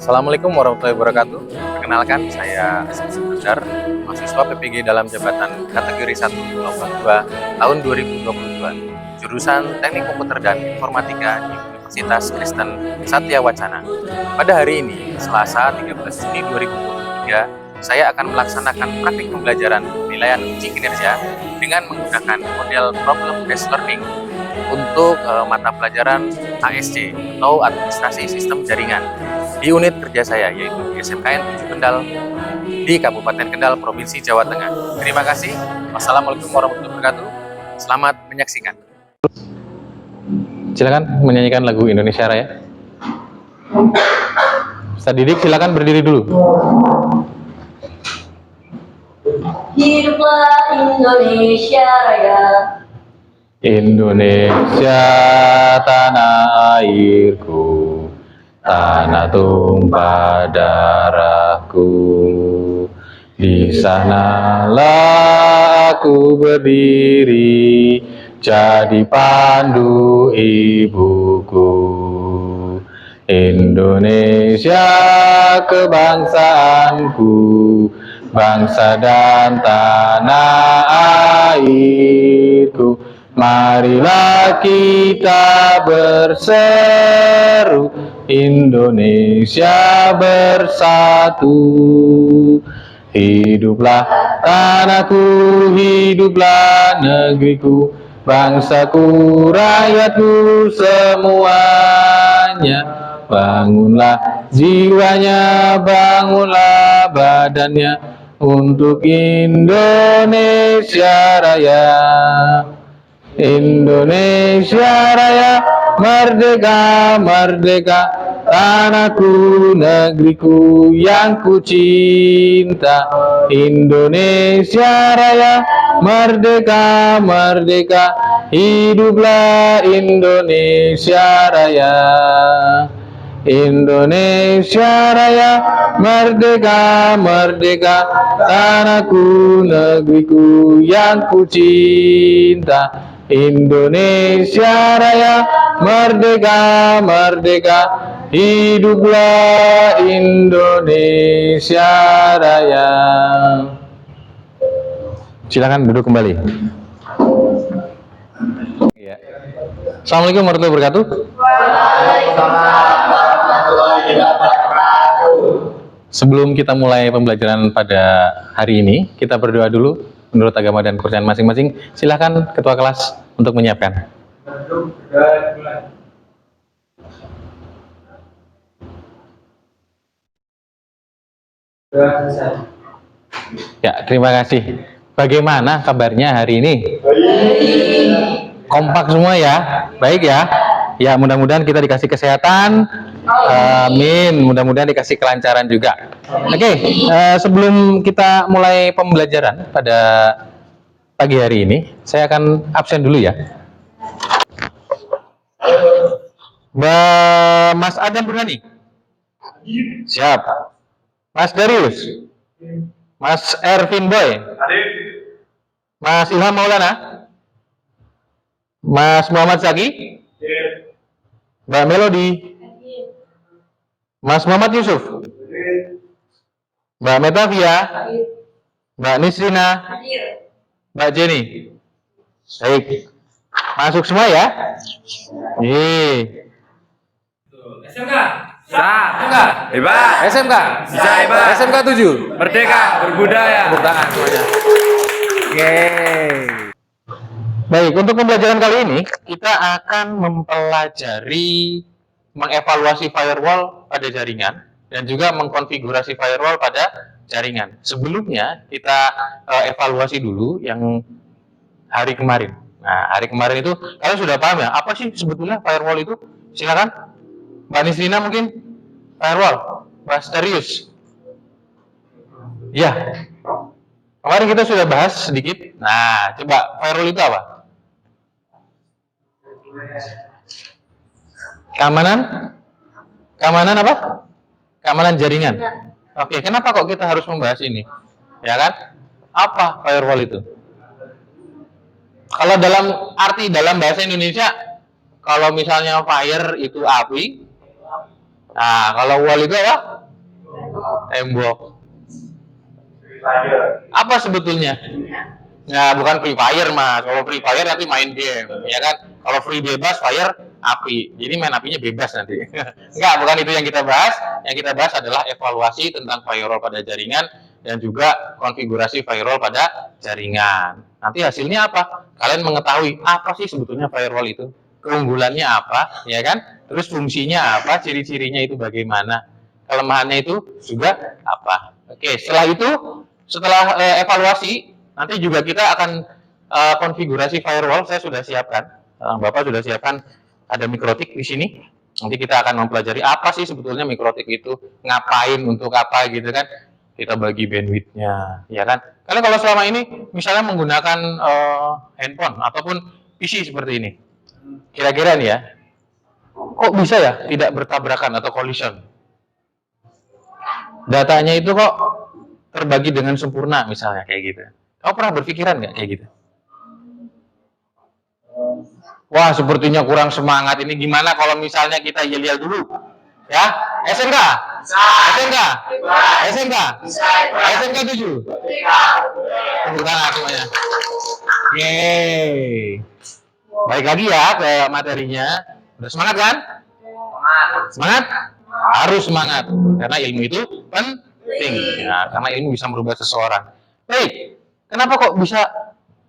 Assalamualaikum warahmatullahi wabarakatuh. Perkenalkan, saya Sebentar, mahasiswa PPG dalam jabatan kategori 1 gelombang 2 tahun 2022, jurusan Teknik Komputer dan Informatika di Universitas Kristen Satya Wacana. Pada hari ini, Selasa 13 Juni 2023, saya akan melaksanakan praktik pembelajaran penilaian uji kinerja dengan menggunakan model Problem Based Learning untuk mata pelajaran ASC atau Administrasi Sistem Jaringan di unit kerja saya, yaitu di SMKN 7 Kendal di Kabupaten Kendal, Provinsi Jawa Tengah. Terima kasih. Wassalamualaikum warahmatullahi wabarakatuh. Selamat menyaksikan. Silakan menyanyikan lagu Indonesia Raya. Ustaz Didik, silakan berdiri dulu. Hiduplah Indonesia Raya. Indonesia tanah airku, tanah tumpah darahku. Di sanalah aku berdiri, jadi pandu ibuku. Indonesia kebangsaanku, bangsa dan tanah airku. Marilah kita berseru, Indonesia bersatu. Hiduplah tanahku, hiduplah negeriku, bangsaku, rakyatku semuanya. Bangunlah jiwanya, bangunlah badannya untuk Indonesia Raya. Indonesia Raya, merdeka, merdeka, tanahku, negeriku yang ku cinta. Indonesia Raya, merdeka, merdeka, hiduplah Indonesia Raya. Indonesia Raya, merdeka, merdeka, tanahku, negeriku yang ku cinta. Indonesia Raya, merdeka, merdeka, hiduplah Indonesia Raya. Silakan duduk kembali. Assalamualaikum warahmatullahi wabarakatuh. Sebelum kita mulai pembelajaran pada hari ini, kita berdoa dulu menurut agama dan kepercayaan masing-masing. Silakan ketua kelas untuk menyiapkan. Ya, terima kasih. Bagaimana kabarnya hari ini? Kompak semua ya, baik ya. Ya, mudah-mudahan kita dikasih kesehatan. Amin. Mudah-mudahan dikasih kelancaran juga. Oke, sebelum kita mulai pembelajaran pada pagi hari ini, saya akan absen dulu ya. Mas Adam Burhani? Siap. Mas Darius? Mas Ervin Boy? Mas Ilham Maulana? Mas Muhammad Sagi? Mbak Melody? Mas Muhammad Yusuf? Mbak Metavia? Mbak Nisrina? Mbak Jenny? Baik. Masuk semua ya? SMK bisa, hebat. SMK? Bisa hebat. SMK 7? Merdeka, berbudaya. Tepuk tangan semuanya. Oke. Baik, untuk pembelajaran kali ini kita akan mempelajari mengevaluasi firewall pada jaringan dan juga mengkonfigurasi firewall pada jaringan. Sebelumnya kita evaluasi dulu yang hari kemarin. Nah, hari kemarin itu kalian sudah paham ya, apa sih sebetulnya firewall itu? Silakan Mbak Nisrina mungkin firewall, Mas Darius. Ya, kemarin kita sudah bahas sedikit. Nah, coba firewall itu apa? Keamanan apa? Keamanan jaringan. Oke, kenapa kok kita harus membahas ini? Ya kan? Apa firewall itu? Kalau dalam bahasa Indonesia, kalau misalnya fire itu api, nah kalau wall itu apa? Tembok. Apa sebetulnya? Ya, bukan Free Fire, Mas. Kalau Free Fire nanti main game, ya kan? Kalau free bebas, fire api. Jadi main apinya bebas nanti. Enggak, bukan itu yang kita bahas. Yang kita bahas adalah evaluasi tentang firewall pada jaringan dan juga konfigurasi firewall pada jaringan. Nanti hasilnya apa? Kalian mengetahui apa sih sebetulnya firewall itu? Keunggulannya apa, ya kan? Terus fungsinya apa? Ciri-cirinya itu bagaimana? Kelemahannya itu juga apa? Oke, setelah itu, setelah evaluasi, nanti juga kita akan konfigurasi firewall. Saya sudah siapkan, Bapak sudah siapkan ada mikrotik di sini. Nanti kita akan mempelajari apa sih sebetulnya mikrotik itu, ngapain, untuk apa gitu kan. Kita bagi bandwidth-nya, ya kan. Karena kalau selama ini misalnya menggunakan handphone ataupun PC seperti ini, kira-kira nih ya, kok bisa ya tidak bertabrakan atau collision? Datanya itu kok terbagi dengan sempurna misalnya kayak gitu. Kamu pernah berpikiran nggak kayak gitu? Wah, sepertinya kurang semangat ini. Gimana kalau misalnya kita yel-yel dulu? Ya, SMK? SMK? SMK? SMK 7? Tepuk tangan semuanya. Yeay. Baik lagi ya ke materinya. Udah semangat kan? Semangat? Harus semangat. Karena ilmu itu penting. Ya, karena ilmu bisa merubah seseorang. Baik. Kenapa kok bisa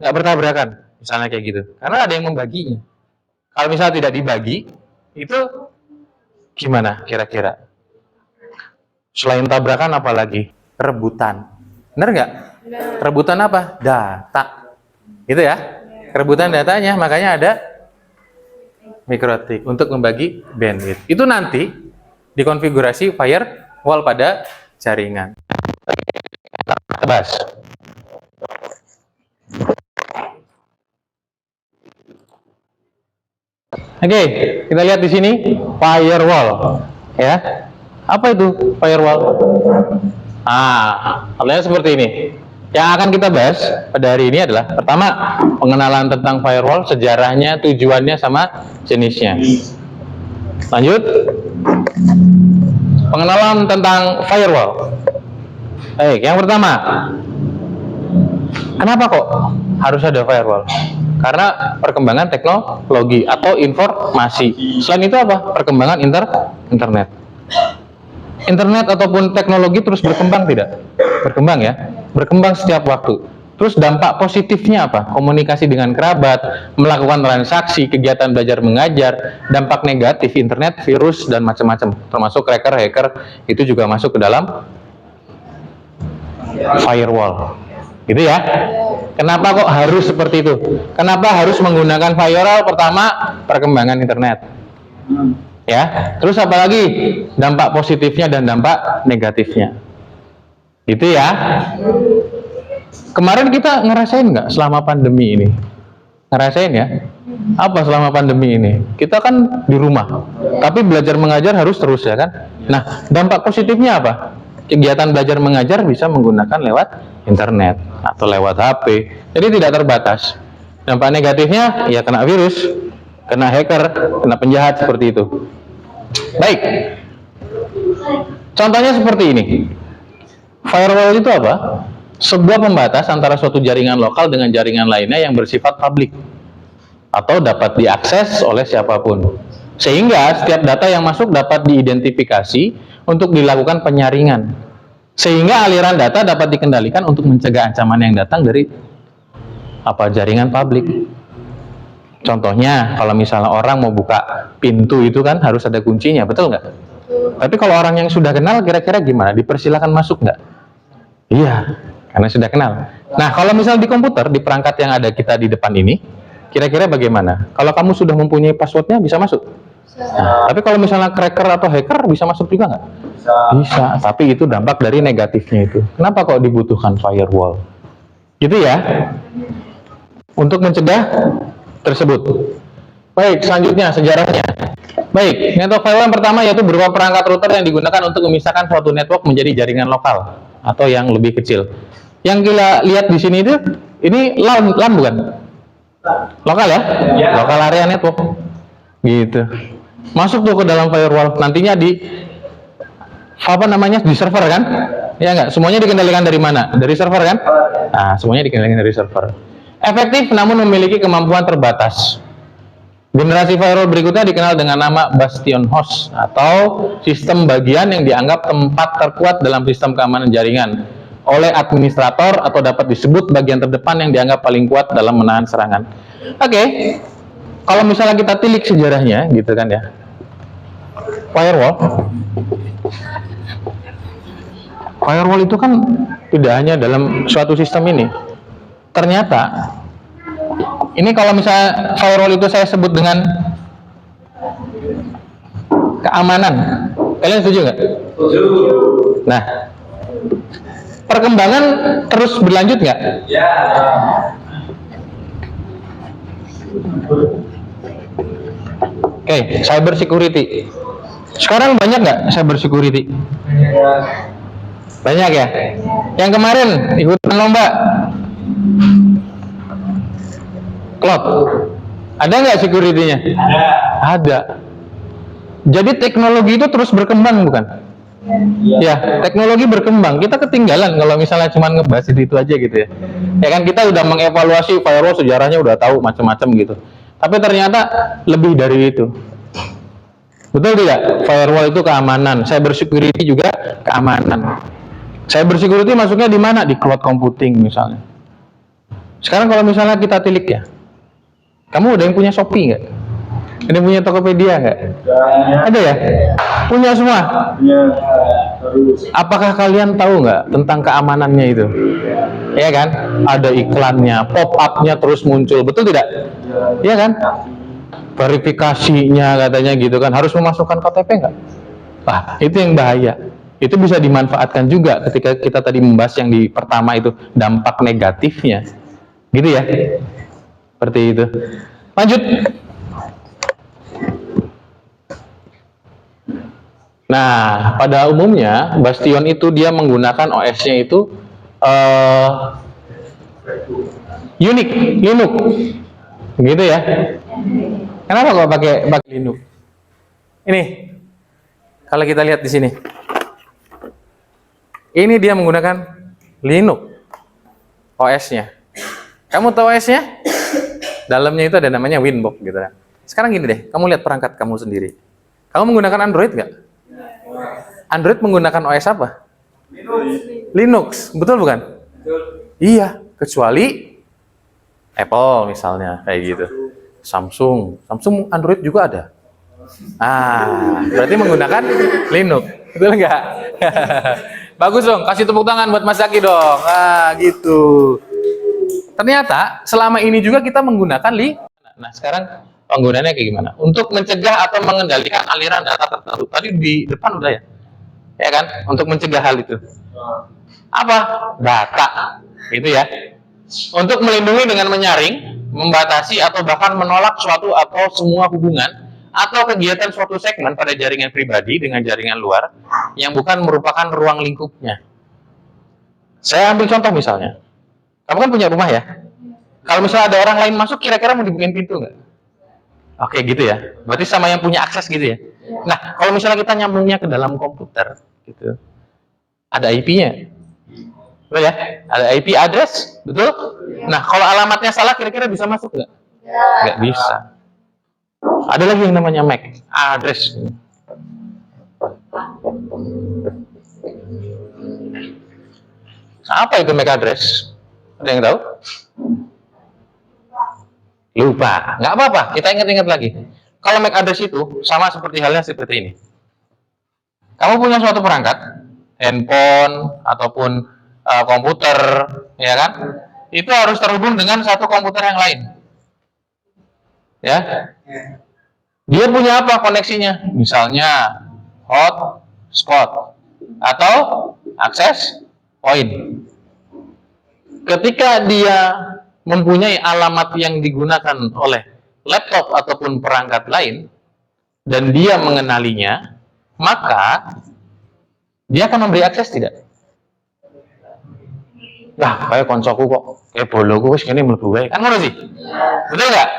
nggak bertabrakan? Misalnya kayak gitu. Karena ada yang membaginya. Kalau misalnya tidak dibagi, itu gimana kira-kira? Selain tabrakan apa lagi? Rebutan. Benar nggak? Rebutan apa? Data. Gitu ya? Rebutan datanya, makanya ada mikrotik untuk membagi bandwidth. Itu nanti dikonfigurasi firewall pada jaringan. Kita bahas. Oke, kita lihat di sini firewall, ya. Apa itu firewall? Halnya seperti ini. Yang akan kita bahas pada hari ini adalah pertama, pengenalan tentang firewall, sejarahnya, tujuannya, sama jenisnya. Lanjut. Pengenalan tentang firewall. Baik, yang pertama, kenapa kok harus ada firewall? Karena perkembangan teknologi atau informasi. Selain itu apa? Perkembangan internet. Internet ataupun teknologi terus berkembang tidak? Berkembang ya? Berkembang setiap waktu. Terus dampak positifnya apa? Komunikasi dengan kerabat, melakukan transaksi, kegiatan belajar mengajar, dampak negatif internet, virus, dan macam-macam. Termasuk hacker itu juga masuk ke dalam firewall. Gitu ya. Kenapa kok harus seperti itu? Kenapa harus menggunakan firewall? Pertama, perkembangan internet. Ya. Terus apa lagi? Dampak positifnya dan dampak negatifnya. Itu ya. Kemarin kita ngerasain nggak selama pandemi ini? Ngerasain ya? Apa selama pandemi ini? Kita kan di rumah, tapi belajar mengajar harus terus ya kan? Nah, dampak positifnya apa? Kegiatan belajar mengajar bisa menggunakan lewat internet atau lewat HP, jadi tidak terbatas. Dampak negatifnya ya kena virus, kena hacker, kena penjahat seperti itu. Baik, contohnya seperti ini. Firewall itu apa? Sebuah pembatas antara suatu jaringan lokal dengan jaringan lainnya yang bersifat publik atau dapat diakses oleh siapapun, sehingga setiap data yang masuk dapat diidentifikasi untuk dilakukan penyaringan, sehingga aliran data dapat dikendalikan untuk mencegah ancaman yang datang dari jaringan publik. Contohnya, kalau misalnya orang mau buka pintu itu kan harus ada kuncinya, betul nggak? Tapi kalau orang yang sudah kenal, kira-kira gimana? Dipersilakan masuk nggak? Iya, karena sudah kenal. Nah, kalau misalnya di komputer, di perangkat yang ada kita di depan ini, kira-kira bagaimana? Kalau kamu sudah mempunyai passwordnya, bisa masuk? Nah, tapi kalau misalnya cracker atau hacker bisa masuk juga nggak? Bisa, tapi itu dampak dari negatifnya itu. Kenapa kok dibutuhkan firewall? Gitu ya, untuk mencegah tersebut. Baik, selanjutnya sejarahnya. Baik, network firewall yang pertama yaitu berupa perangkat router yang digunakan untuk memisahkan suatu network menjadi jaringan lokal atau yang lebih kecil. Yang kita lihat di sini itu, ini LAN bukan? Lokal ya? Lokal area network. Gitu. Masuk tuh ke dalam firewall. Nantinya di apa namanya, di server kan? Ya nggak? Semuanya dikendalikan dari mana? Dari server kan? Nah, semuanya dikendalikan dari server. Efektif namun memiliki kemampuan terbatas. Generasi firewall berikutnya dikenal dengan nama bastion host atau sistem bagian yang dianggap tempat terkuat dalam sistem keamanan jaringan oleh administrator atau dapat disebut bagian terdepan yang dianggap paling kuat dalam menahan serangan. Oke, kalau misalnya kita tilik sejarahnya gitu kan ya. Firewall itu kan tidak hanya dalam suatu sistem ini. Ternyata ini kalau misalnya firewall itu saya sebut dengan keamanan, kalian setuju nggak? Setuju. Nah, perkembangan terus berlanjut nggak? Ya. Oke, cyber security. Sekarang banyak nggak cyber security? Banyak ya? Yang kemarin ikutan lomba cloud, ada nggak security-nya? Ada. Jadi teknologi itu terus berkembang, bukan? Ya, teknologi berkembang. Kita ketinggalan kalau misalnya cuma ngebahas itu aja gitu ya. Ya kan kita udah mengevaluasi firewall, sejarahnya udah tahu macam-macam gitu. Tapi ternyata lebih dari itu. Betul tidak? Firewall itu keamanan, cyber security juga keamanan. Cyber security masuknya di mana? Di cloud computing misalnya. Sekarang kalau misalnya kita tilik ya, kamu ada yang punya Shopee nggak? Ada yang punya Tokopedia nggak? Ada ya? Punya semua? Apakah kalian tahu nggak tentang keamanannya itu? Ya kan? Ada iklannya, pop-up-nya terus muncul, betul tidak? Iya kan? Verifikasinya katanya gitu kan, harus memasukkan KTP nggak? Wah, itu yang bahaya. Itu bisa dimanfaatkan juga ketika kita tadi membahas yang di pertama itu, dampak negatifnya. Gitu ya? Seperti itu. Lanjut. Nah, pada umumnya Bastion itu dia menggunakan OS-nya itu Unix, Linux, gitu ya. Kenapa kok pakai Linux? Ini, kalau kita lihat di sini, ini dia menggunakan Linux OS-nya. Kamu tahu OS-nya? Dalamnya itu ada namanya Winbox gitu kan. Sekarang gini deh, kamu lihat perangkat kamu sendiri. Kamu menggunakan Android nggak? Android menggunakan OS apa? Linux, betul bukan? Betul. Iya, kecuali Apple misalnya kayak gitu. Samsung Android juga ada. Berarti menggunakan Linux, betul nggak? Bagus dong, kasih tepuk tangan buat Mas Zaki dong. Gitu. Ternyata selama ini juga kita menggunakan Nah, sekarang penggunaannya kayak gimana? Untuk mencegah atau mengendalikan aliran data tertentu. Tadi di depan udah ya. Ya kan? Untuk mencegah hal itu. Apa? Data. Gitu ya. Untuk melindungi dengan menyaring, membatasi atau bahkan menolak suatu atau semua hubungan atau kegiatan suatu segmen pada jaringan pribadi dengan jaringan luar yang bukan merupakan ruang lingkupnya. Saya ambil contoh misalnya. Kamu kan punya rumah ya? Kalau misalnya ada orang lain masuk, kira-kira mau dibukain pintu nggak? Oke, gitu ya. Berarti sama yang punya akses gitu ya. Nah, kalau misalnya kita nyambungnya ke dalam komputer, gitu, ada IP-nya. Betul ya? Ada IP address, betul? Nah, kalau alamatnya salah, kira-kira bisa masuk nggak? Nggak bisa. Ada lagi yang namanya MAC address. Apa itu MAC address? Ada yang tahu? Lupa, nggak apa-apa, kita ingat-ingat lagi. Kalau MAC address itu sama seperti halnya seperti ini. Kamu punya suatu perangkat, handphone ataupun komputer, ya kan? Itu harus terhubung dengan satu komputer yang lain. Ya. Dia punya apa koneksinya? Misalnya hotspot atau access point. Ketika dia mempunyai alamat yang digunakan oleh laptop ataupun perangkat lain dan dia mengenalinya, maka dia akan memberi akses tidak? Nah, kayak koncoku kok, kayak boloku wis ngene mlebu wae. Kan ngono sih? Betul nggak?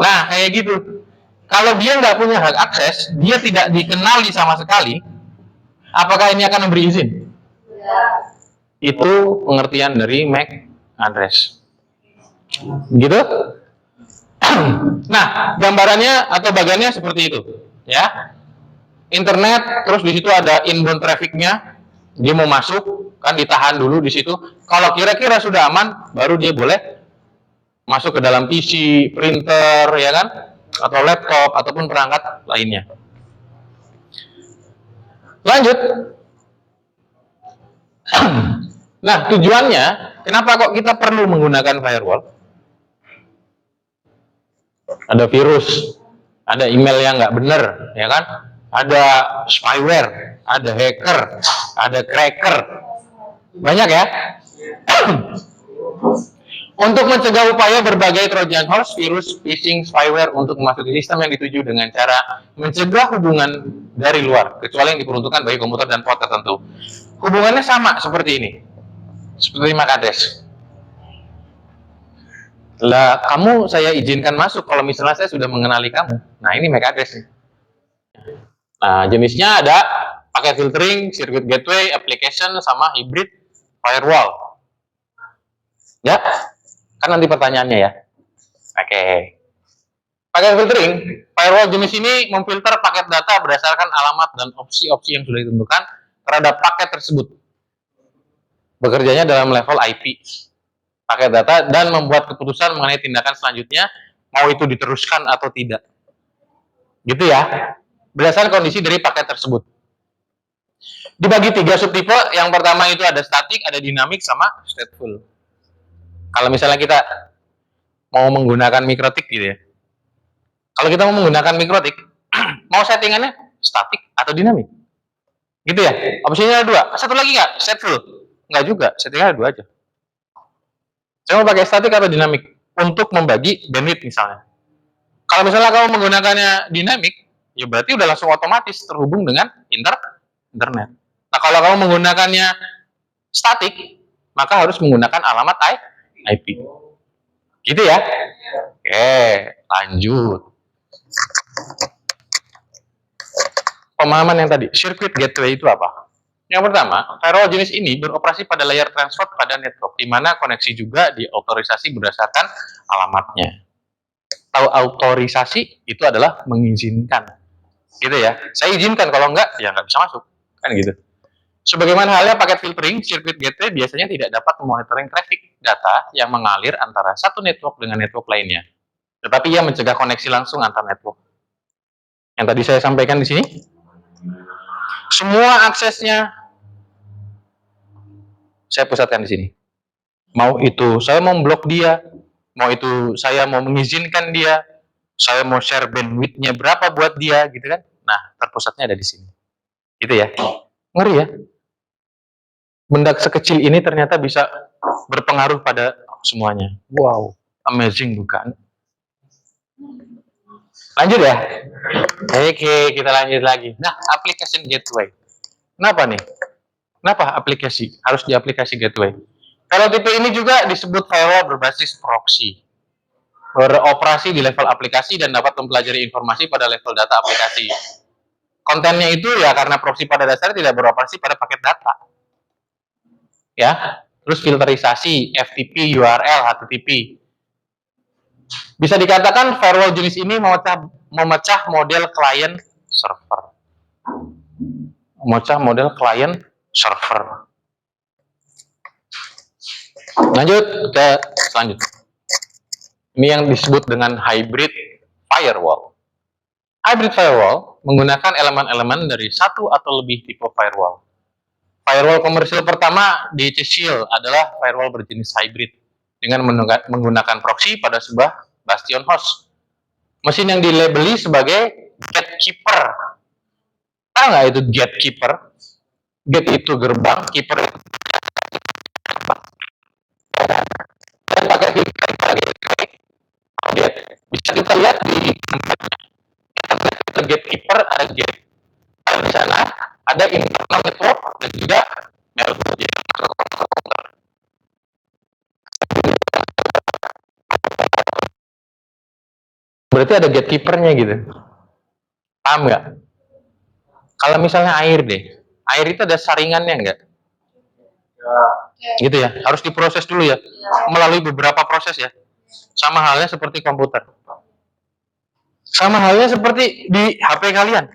Nah, kayak gitu. Kalau dia nggak punya hak akses, dia tidak dikenali sama sekali, Apakah ini akan memberi izin? Itu pengertian dari MAC address. Gitu? Nah, gambarannya atau bagiannya seperti itu, ya. Internet, terus di situ ada inbound traffic-nya, dia mau masuk, kan ditahan dulu di situ. Kalau kira-kira sudah aman, baru dia boleh masuk ke dalam PC, printer, ya kan, atau laptop ataupun perangkat lainnya. Lanjut. Nah, tujuannya, kenapa kok kita perlu menggunakan firewall? Ada virus, ada email yang nggak benar, ya kan? Ada spyware, ada hacker, ada cracker, banyak ya. Untuk mencegah upaya berbagai Trojan horse, virus, phishing, spyware untuk memasuki sistem yang dituju dengan cara mencegah hubungan dari luar, kecuali yang diperuntukkan bagi komputer dan port tertentu. Hubungannya sama seperti ini, seperti MAC address. Lah, kamu saya izinkan masuk kalau misalnya saya sudah mengenali kamu. Nah, ini MAC address nih. Nah, jenisnya ada paket filtering, circuit gateway, application, sama hybrid firewall. Ya, kan nanti pertanyaannya ya. Oke. Paket filtering, firewall jenis ini memfilter paket data berdasarkan alamat dan opsi-opsi yang sudah ditentukan terhadap paket tersebut. Bekerjanya dalam level IP paket data dan membuat keputusan mengenai tindakan selanjutnya, mau itu diteruskan atau tidak. Gitu ya. Berdasarkan kondisi dari paket tersebut. Dibagi 3 subtipe. Yang pertama itu ada statik, ada dinamik, sama stateful. Kalau misalnya kita mau menggunakan mikrotik gitu ya. Kalau kita mau menggunakan mikrotik, mau settingannya statik atau dinamik. Gitu ya. Opsinya ada 2. Satu lagi nggak? Stateful. Nggak juga. Settingannya 2 aja. Saya mau pakai statik atau dinamik untuk membagi bandwidth misalnya. Kalau misalnya kamu menggunakannya dinamik, ya berarti udah langsung otomatis terhubung dengan internet. Nah, kalau kamu menggunakannya statik, maka harus menggunakan alamat IP. Gitu ya? Oke, lanjut. Pemahaman yang tadi, circuit gateway itu apa? Yang pertama, firewall jenis ini beroperasi pada layer transport pada network, di mana koneksi juga diautorisasi berdasarkan alamatnya. Tahu autorisasi itu adalah mengizinkan, gitu ya. Saya izinkan, kalau enggak, ya nggak bisa masuk, kan gitu. Sebagaimana halnya paket filtering, circuit gateway biasanya tidak dapat memonitoring traffic data yang mengalir antara satu network dengan network lainnya, tetapi ia mencegah koneksi langsung antar network. Yang tadi saya sampaikan di sini, semua aksesnya saya pusatkan di sini. Mau itu saya mau blok dia, mau itu saya mau mengizinkan dia, saya mau share bandwidth-nya berapa buat dia, gitu kan? Nah, terpusatnya ada di sini. Gitu ya. Ngeri ya. Benda sekecil ini ternyata bisa berpengaruh pada semuanya. Wow, amazing bukan? Lanjut ya. Oke, kita lanjut lagi. Nah, application gateway. Kenapa nih? Kenapa aplikasi? Harus di aplikasi gateway. Kalau tipe ini juga disebut firewall berbasis proxy. Beroperasi di level aplikasi dan dapat mempelajari informasi pada level data aplikasi. Kontennya itu ya karena proxy pada dasarnya tidak beroperasi pada paket data. Ya, terus filterisasi, FTP, URL, HTTP. Bisa dikatakan firewall jenis ini memecah model client server. Memecah model client server. Lanjut ke selanjutnya. Ini yang disebut dengan hybrid firewall. Hybrid firewall menggunakan elemen-elemen dari satu atau lebih tipe firewall. Firewall komersial pertama, DHC Shield, adalah firewall berjenis hybrid dengan menggunakan proxy pada sebuah bastion host. Mesin yang dilabeli sebagai gatekeeper. Tahu nggak itu gatekeeper? Gate itu gerbang, keeper itu dan pakai gate. Bisa kita lihat di gatekeeper ada gate. Di sana ada internal network dan juga network. Berarti ada gatekeepernya gitu. Paham nggak? Kalau misalnya air deh, Air itu ada saringannya enggak? Gitu ya, harus diproses dulu ya, melalui beberapa proses ya. Sama halnya seperti komputer. Sama halnya seperti di HP kalian.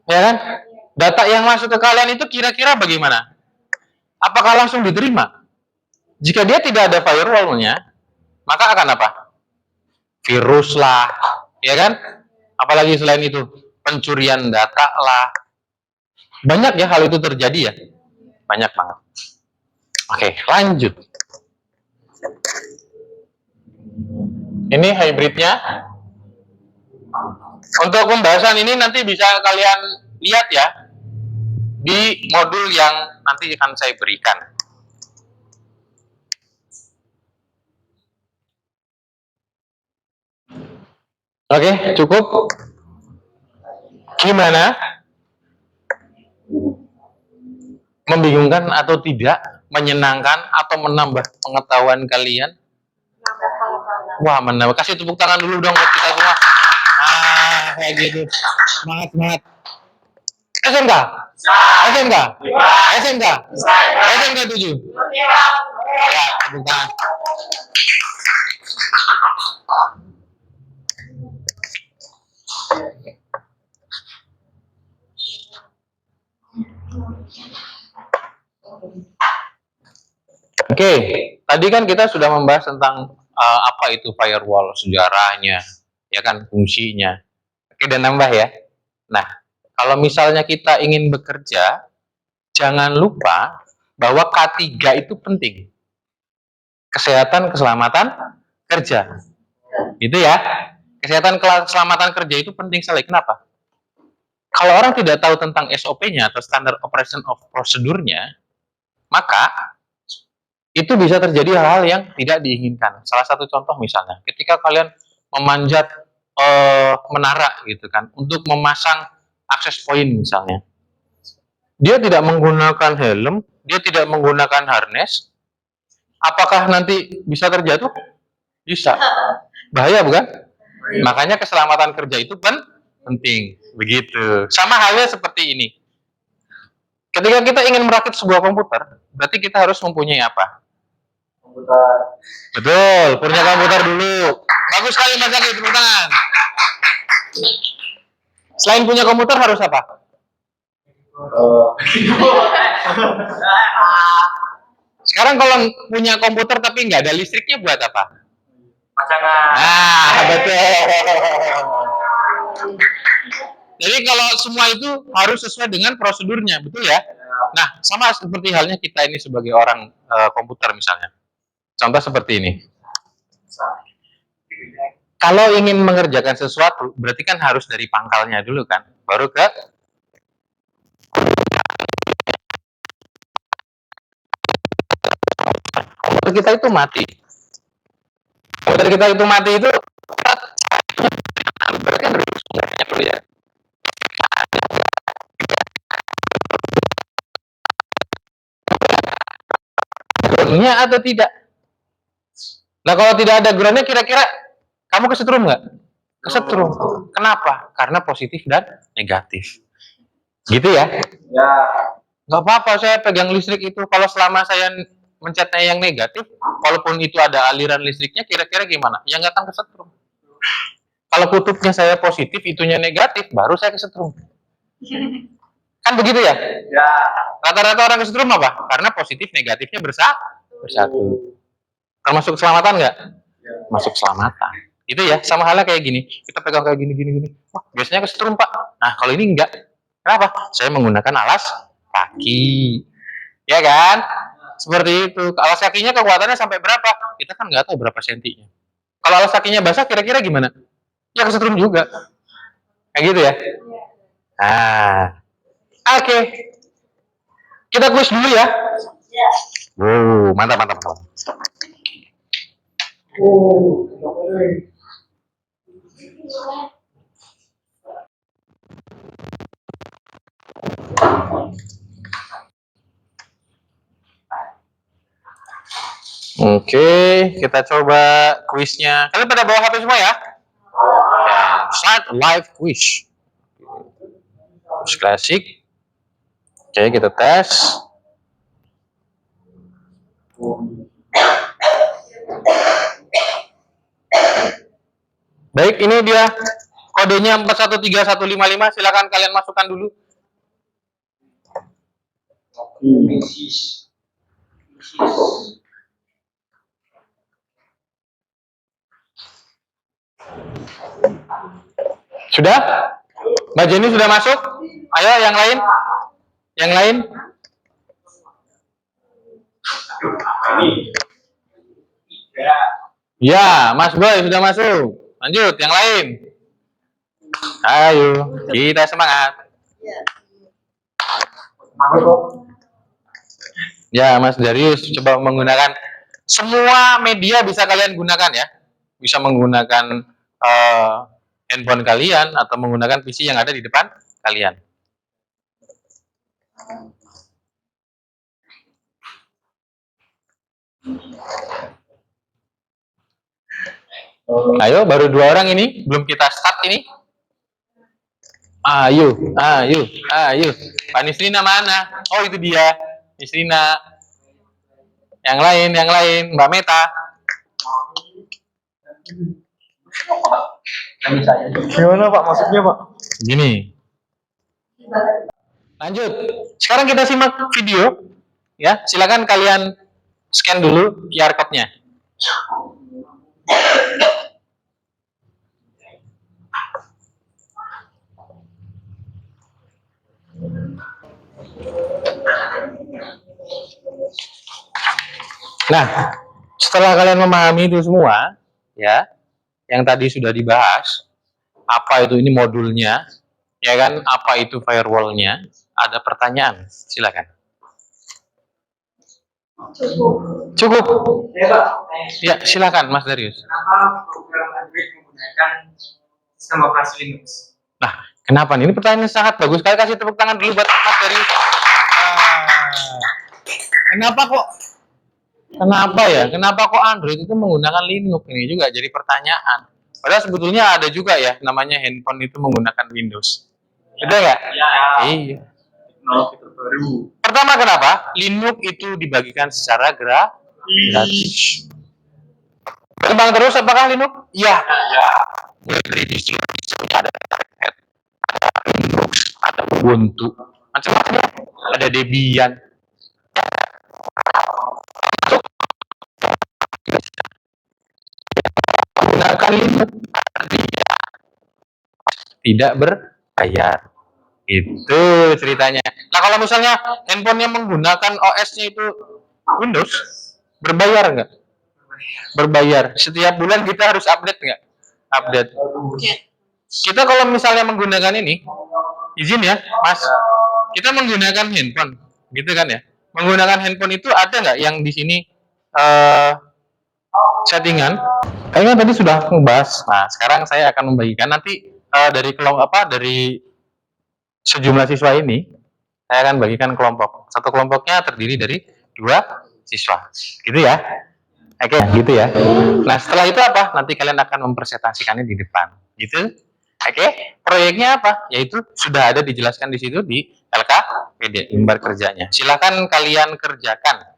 Ya kan? Data yang masuk ke kalian itu kira-kira bagaimana? Apakah langsung diterima? Jika dia tidak ada firewall-nya, maka akan apa? Virus lah, ya kan? Apalagi selain itu, pencurian data lah. Banyak ya hal itu terjadi ya? Banyak banget. Oke, lanjut. Ini hybridnya. Untuk pembahasan ini nanti bisa kalian lihat ya di modul yang nanti akan saya berikan. Oke, cukup. Gimana? Membingungkan atau tidak? Menyenangkan atau menambah pengetahuan kalian? Wah, menambah. Kasih tepuk tangan dulu dong buat kita semua. Kayak gitu. Semangat, semangat. SMK? SMK? SMK? SMK 7? Ya, tepuk tangan. Oke, tadi kan kita sudah membahas tentang apa itu firewall, sejarahnya, ya kan, fungsinya. Oke, dan nambah ya. Nah, kalau misalnya kita ingin bekerja, jangan lupa bahwa K3 itu penting. Kesehatan, keselamatan kerja. Itu ya. Kesehatan, keselamatan kerja itu penting sekali. Kenapa? Kalau orang tidak tahu tentang SOP-nya atau Standard Operation of Procedure-nya, maka itu bisa terjadi hal-hal yang tidak diinginkan. Salah satu contoh misalnya, ketika kalian memanjat menara gitu kan, untuk memasang access point misalnya, dia tidak menggunakan helm, dia tidak menggunakan harness, apakah nanti bisa terjatuh? Bisa. Bahaya bukan? Makanya keselamatan kerja itu penting. Begitu. Sama halnya seperti ini. Ketika kita ingin merakit sebuah komputer, berarti kita harus mempunyai apa? Komputer. Betul, punya komputer dulu. Bagus sekali Mas Zaki, tepuk tangan. Selain punya komputer harus apa? Sekarang kalau punya komputer tapi nggak ada listriknya buat apa? Pacangan. Betul. Jadi kalau semua itu harus sesuai dengan prosedurnya, betul ya? Nah, sama seperti halnya kita ini sebagai orang komputer misalnya. Contoh seperti ini. Kalau ingin mengerjakan sesuatu, berarti kan harus dari pangkalnya dulu kan, baru ke komputer kita itu mati. Komputer kita itu mati itu berarti kan dari semuanya dulu ya. Groundnya atau tidak? Nah kalau tidak ada groundnya, kira-kira kamu kesetrum nggak? Kesetrum. Kenapa? Karena positif dan negatif. Gitu ya? Ya. Nggak apa-apa, saya pegang listrik itu. Kalau selama saya mencetnya yang negatif, walaupun itu ada aliran listriknya, kira-kira gimana? Ya nggak akan kesetrum. Kalau kutubnya saya positif, itunya negatif, baru saya kesetrum. Kan begitu ya? Ya. Rata-rata orang kesetrum apa? Karena positif negatifnya bersatu. Termasuk keselamatan nggak? Ya. Masuk keselamatan. Itu ya, sama halnya kayak gini. Kita pegang kayak gini. Wah, biasanya kesetrum, Pak. Nah, kalau ini enggak. Kenapa? Saya menggunakan alas kaki. Ya kan? Seperti itu. Alas kakinya kekuatannya sampai berapa? Kita kan nggak tahu berapa sentinya. Kalau alas kakinya basah, kira-kira gimana? Ya kesetrum juga. Kayak gitu ya? Nah, oke. Kita kuis dulu ya. Mantap. Oke, kita coba kuisnya. Kalian pada bawa HP semua ya? Start live quiz. Quiz klasik. Oke, kita tes. Baik, ini dia kodenya 413155. Silakan kalian masukkan dulu. Sudah? Mbak Jenny sudah masuk? Ayo yang lain. Yang lain? Ya, Mas Boy sudah masuk. Lanjut, yang lain. Ayo, kita semangat. Ya, Mas Darius coba menggunakan semua media bisa kalian gunakan ya. Bisa menggunakan handphone kalian atau menggunakan PC yang ada di depan kalian. Ayo, baru 2 orang ini, belum kita start ini. Ayo. Pak Nisrina mana? Oh, itu dia. Nisrina. Yang lain, Mbak Meta. Gimana Pak maksudnya Pak? Gini. Lanjut. Sekarang kita simak video. Ya, silakan kalian scan dulu QR code-nya. Nah, setelah kalian memahami itu semua, ya, yang tadi sudah dibahas, apa itu ini modulnya, ya kan, apa itu firewall-nya, ada pertanyaan, silakan. Cukup. Ya Pak, Ya, silakan Mas Darius. kenapa program Android menggunakan sistem operasi Linux? Nah, kenapa nih? Ini pertanyaan yang sangat bagus. Kalian kasih tepuk tangan dulu buat Mas Darius. Kenapa ya? Kenapa kok Android itu menggunakan Linux? Ini juga jadi pertanyaan. Padahal sebetulnya ada juga ya, namanya handphone itu menggunakan Windows. Betul nggak? Ya, Iya. teknologi terbaru. Pertama kenapa? Linux itu dibagikan secara gratis. Berkembang terus apakah Linux? Iya. Mulai dari distro ada Red Hat, ada Linux, ada Ubuntu, macam-macam. Ada Debian. Gunakan Linux tidak berbayar. Itu ceritanya. Nah, kalau misalnya handphonenya menggunakan OS-nya itu Windows, berbayar nggak? Berbayar. Setiap bulan kita harus update nggak? Update. Kita kalau misalnya menggunakan ini, izin ya, Mas, kita menggunakan handphone, gitu kan ya? Menggunakan handphone itu ada nggak yang di sini settingan? Kayaknya tadi sudah ngebahas. Nah, sekarang saya akan membagikan nanti dari sejumlah siswa ini, saya akan bagikan kelompok. Satu kelompoknya terdiri dari 2 siswa. Gitu ya. Oke, gitu ya. Nah, setelah itu apa? Nanti kalian akan mempresentasikannya di depan. Gitu. Oke, proyeknya apa? Yaitu sudah ada dijelaskan di situ di LKPD, lembar kerjanya. Silakan kalian kerjakan.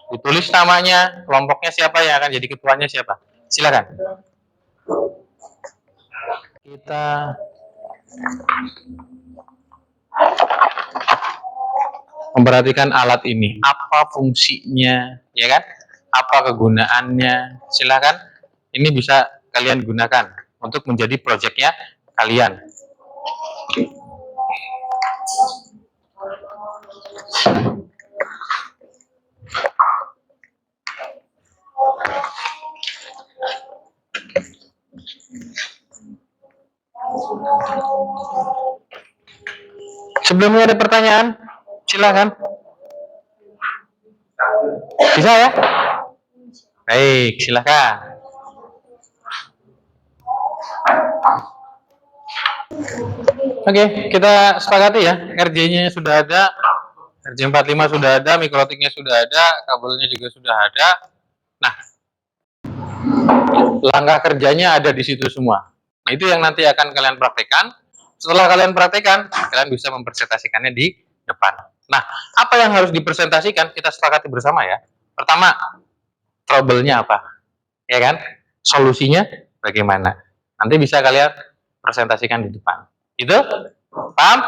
Ditulis namanya, kelompoknya siapa yang akan jadi ketuanya siapa. Silakan. Kita memperhatikan alat ini, apa fungsinya, ya kan? Apa kegunaannya? Silakan. Ini bisa kalian gunakan untuk menjadi proyeknya kalian. Sebelumnya ada pertanyaan, silakan. Bisa ya? Baik, silakan. Oke, kita sepakati ya. RJ-nya sudah ada, RJ45 sudah ada, mikrotiknya sudah ada, kabelnya juga sudah ada. Nah, langkah kerjanya ada di situ semua. Nah, itu yang nanti akan kalian praktekkan. Setelah kalian praktekkan, kalian bisa mempresentasikannya di depan. Nah, apa yang harus dipresentasikan kita sepakati bersama ya. Pertama, trouble-nya apa, ya kan? Solusinya bagaimana? Nanti bisa kalian presentasikan di depan. Itu paham?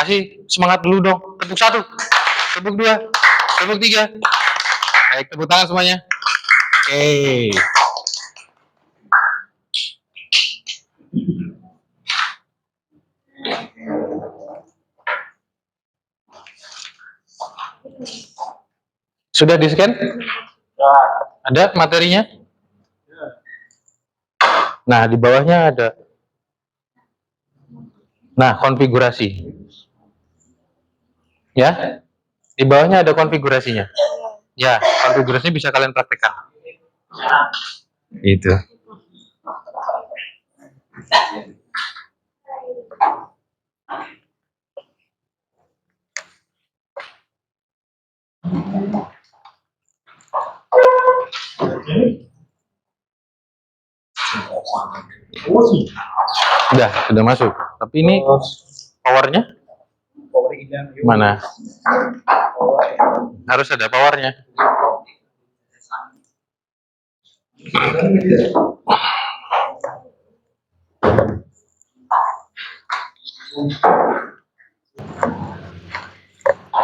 Kasih semangat dulu dong. Tepuk satu, tepuk dua, tepuk tiga. Baik, tepuk tangan semuanya. Oke. Sudah di-scan? Ada materinya? Nah, di bawahnya ada. Nah, konfigurasi. Ya, di bawahnya ada konfigurasinya. Ya, konfigurasinya bisa kalian praktekkan. Itu. Sudah masuk. Tapi ini powernya mana? Harus ada powernya.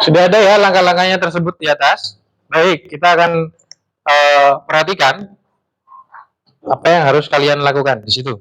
Sudah ada ya langkah-langkahnya tersebut di atas. Baik, kita akan perhatikan apa yang harus kalian lakukan di situ.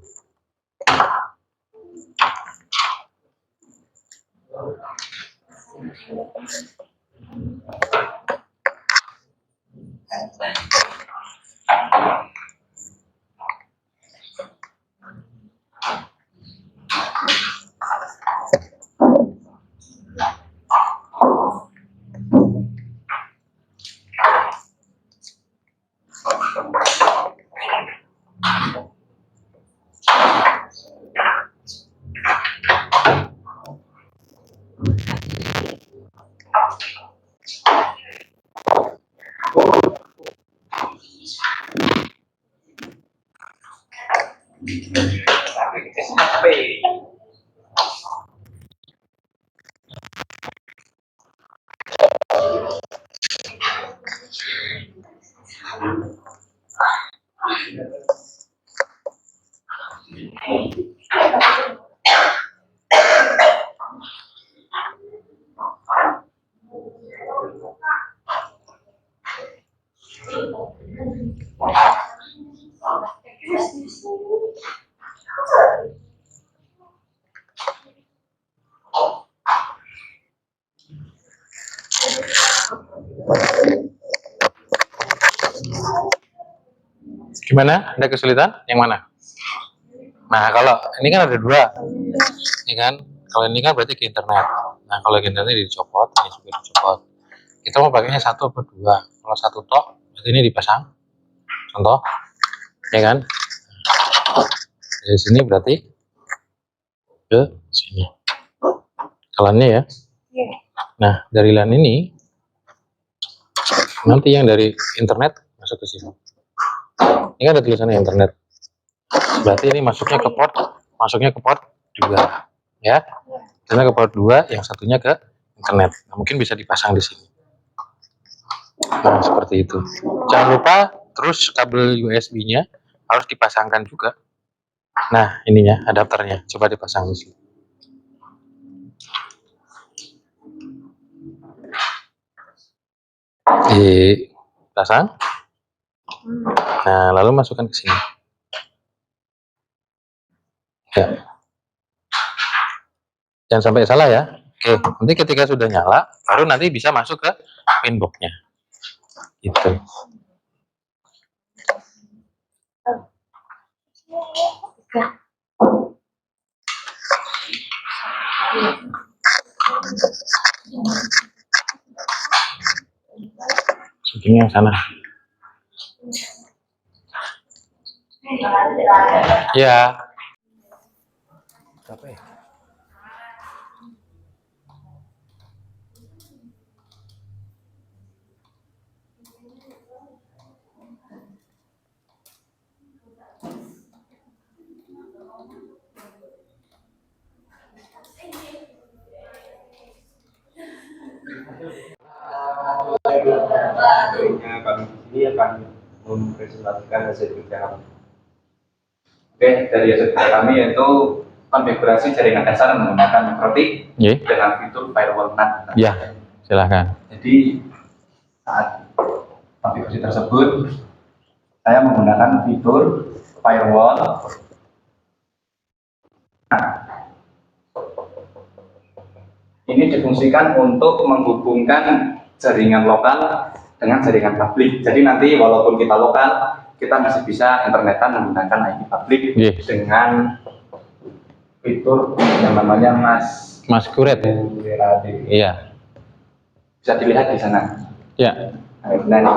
Gimana? Ada kesulitan? Yang mana? Nah, kalau ini kan ada dua, ini kan. Kalau ini kan berarti ke internet. Nah, kalau ke internet dicopot, ini juga dicopot. Kita mau pakainya satu atau dua. Kalau satu tok, berarti ini dipasang. Contoh, ya kan? Dari sini berarti ke sini. Kalannya ya. Nah, dari LAN ini, nanti yang dari internet masuk ke sini. Ini kan ada tulisannya internet. Berarti ini masuknya ke port 2, ya. Karena ke port 2, yang satunya ke internet. Nah, mungkin bisa dipasang di sini. Nah, seperti itu. Jangan lupa terus kabel USB-nya harus dipasangkan juga. Nah, ininya adapternya coba dipasang di sini. Dipasang. Nah, lalu masukkan ke sini. Ya. Jangan sampai salah ya. Oke, nanti ketika sudah nyala, baru nanti bisa masuk ke pinbox-nya. Gitu. Syutingnya yang sana. Ya. Apa ya? akan mempresentasikan hasil kerja kami. Oke, dari hasil kerja kami yaitu konfigurasi jaringan dasar menggunakan mikrotik dengan fitur firewall NAT. Ya, silahkan. Jadi saat konfigurasi tersebut saya menggunakan fitur firewall. Nah, ini difungsikan untuk menghubungkan jaringan lokal dengan jaringan publik. Jadi nanti walaupun kita lokal, kita masih bisa internetan menggunakan IP publik dengan fitur yang namanya Masquerade. Iya. Bisa dilihat di sana. Ya. Nah, ini.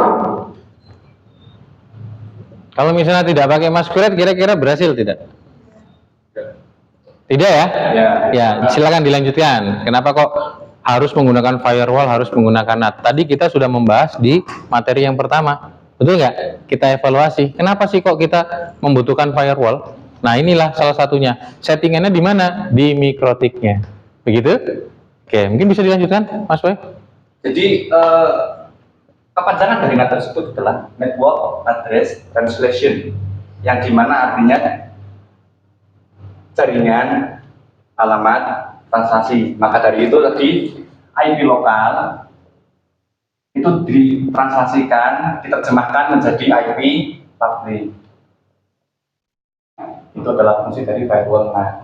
Kalau misalnya tidak pakai Masquerade, kira-kira berhasil tidak? Tidak ya? Ya, silakan dilanjutkan. Kenapa kok harus menggunakan firewall, harus menggunakan NAT? Tadi kita sudah membahas di materi yang pertama. Betul nggak? Kita evaluasi. Kenapa sih kok kita membutuhkan firewall? Nah, inilah salah satunya. Settingannya di mana? Di mikrotiknya. Begitu? Oke, mungkin bisa dilanjutkan, Mas Boy? Jadi, kepanjangan dari NAT tersebut adalah Network Address Translation, yang dimana artinya jaringan alamat transaksi. Maka dari itu tadi IP lokal itu ditranslasikan, diterjemahkan menjadi IP publik. Itu adalah fungsi dari firewall NAT.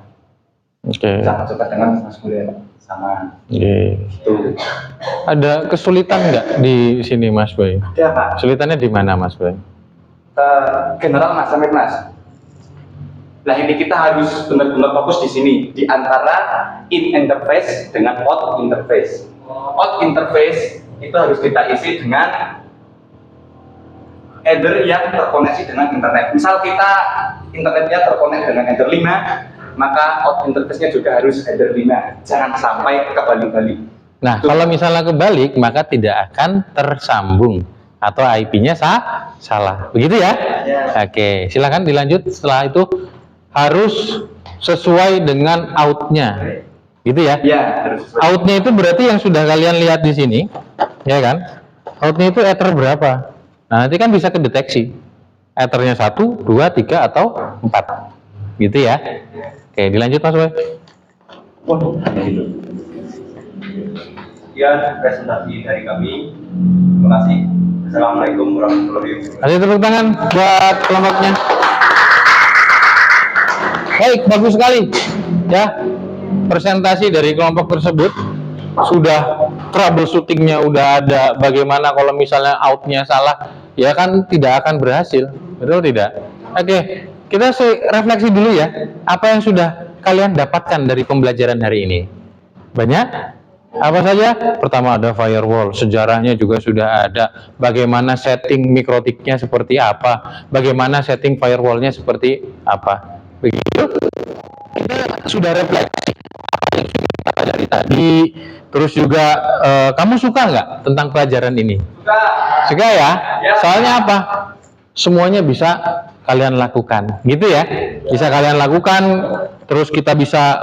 Oke. Sama juga dengan Masquerade, sama. Itu. Ada kesulitan nggak di sini, Mas Boy? Ya, Pak. Kesulitannya di mana, Mas Boy? General Mas, sampai Mas. Nah, ini kita harus benar-benar fokus di sini, di antara in interface dengan out interface. Out interface itu harus kita isi dengan header yang terkoneksi dengan internet. Misal kita internetnya terkoneksi dengan header 5, maka out interface-nya juga harus header 5. Jangan sampai kebalik-balik. Nah, kalau misalnya kebalik, maka tidak akan tersambung atau IP-nya salah. Begitu ya? Oke, silakan dilanjut. Setelah itu harus sesuai dengan out-nya. Gitu ya? Ya, harus sesuai. Out-nya itu berarti yang sudah kalian lihat di sini, ya kan? Out-nya itu ether berapa? Nah, nanti kan bisa kedeteksi. Ethernya 1, 2, 3, atau 4. Gitu ya? Oke, dilanjut Mas Boy. Gitu. Sekian presentasi dari kami. Terima kasih. Assalamualaikum warahmatullahi wabarakatuh. Kasih tepuk tangan buat kelompoknya. Baik, bagus sekali. Ya, presentasi dari kelompok tersebut sudah troubleshootingnya udah ada. Bagaimana kalau misalnya outnya salah, ya kan tidak akan berhasil. Betul tidak? Oke, kita refleksi dulu ya. Apa yang sudah kalian dapatkan dari pembelajaran hari ini? Banyak? Apa saja? Pertama ada firewall, sejarahnya juga sudah ada. Bagaimana setting mikrotiknya seperti apa? Bagaimana setting firewallnya seperti apa? Begitu. Kita sudah refleksi apa yang sudah kita pelajari tadi. Terus juga kamu suka nggak tentang pelajaran ini? Suka ya? Soalnya apa? Semuanya bisa kalian lakukan, gitu ya? Bisa kalian lakukan. Terus kita bisa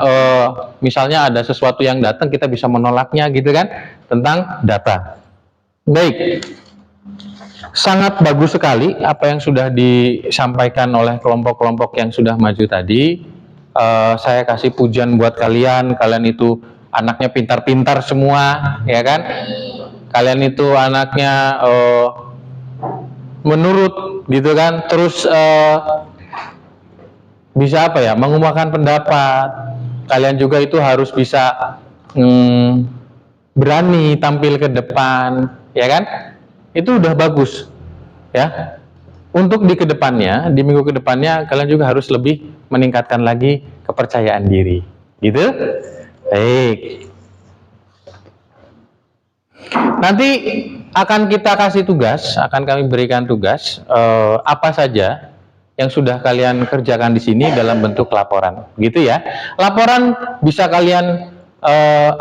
misalnya ada sesuatu yang datang, kita bisa menolaknya, gitu kan? Tentang data. Baik. Sangat bagus sekali apa yang sudah disampaikan oleh kelompok-kelompok yang sudah maju tadi. Saya kasih pujian buat kalian. Kalian itu anaknya pintar-pintar semua, ya kan? Kalian itu anaknya menurut, gitu kan? Terus bisa apa ya? Mengumumkan pendapat. Kalian juga itu harus bisa berani tampil ke depan, ya kan? Itu udah bagus, ya. Untuk di kedepannya, di minggu kedepannya, kalian juga harus lebih meningkatkan lagi kepercayaan diri, gitu. Baik. Nanti akan kita kasih tugas, akan kami berikan tugas apa saja yang sudah kalian kerjakan di sini dalam bentuk laporan, gitu ya. Laporan bisa kalian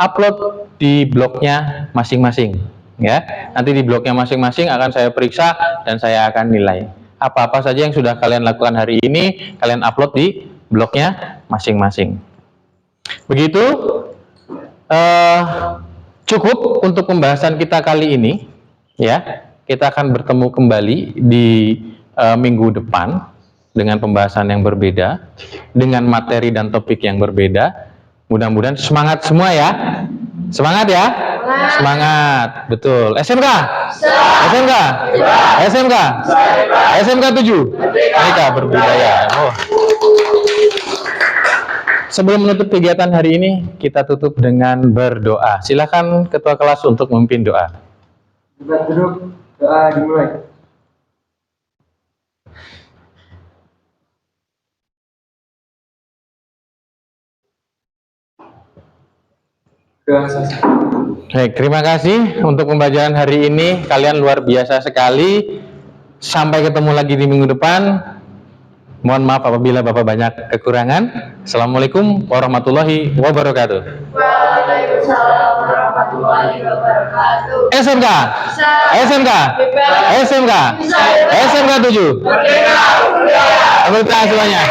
upload di blognya masing-masing, ya. Nanti di blognya masing-masing akan saya periksa dan saya akan nilai. Apa-apa saja yang sudah kalian lakukan hari ini, kalian upload di blognya masing-masing. Begitu. Cukup untuk pembahasan kita kali ini, ya. kita akan bertemu kembali di minggu depan dengan pembahasan yang berbeda, dengan materi dan topik yang berbeda. Mudah-mudahan semangat semua ya. Semangat ya. Semangat. Betul. SMK? SMK? SMK? SMK 7? Mereka berbudaya. Oh. Sebelum menutup kegiatan hari ini, kita tutup dengan berdoa. Silakan ketua kelas untuk memimpin doa. Kita duduk, doa dimulai. Baik, terima kasih untuk pembelajaran hari ini. Kalian luar biasa sekali. Sampai ketemu lagi di minggu depan. Mohon maaf apabila Bapak banyak kekurangan. Assalamualaikum warahmatullahi wabarakatuh. Waalaikumsalam warahmatullahi wabarakatuh. SMK? SMK? SMK? SMK 7? Terima kasih semuanya.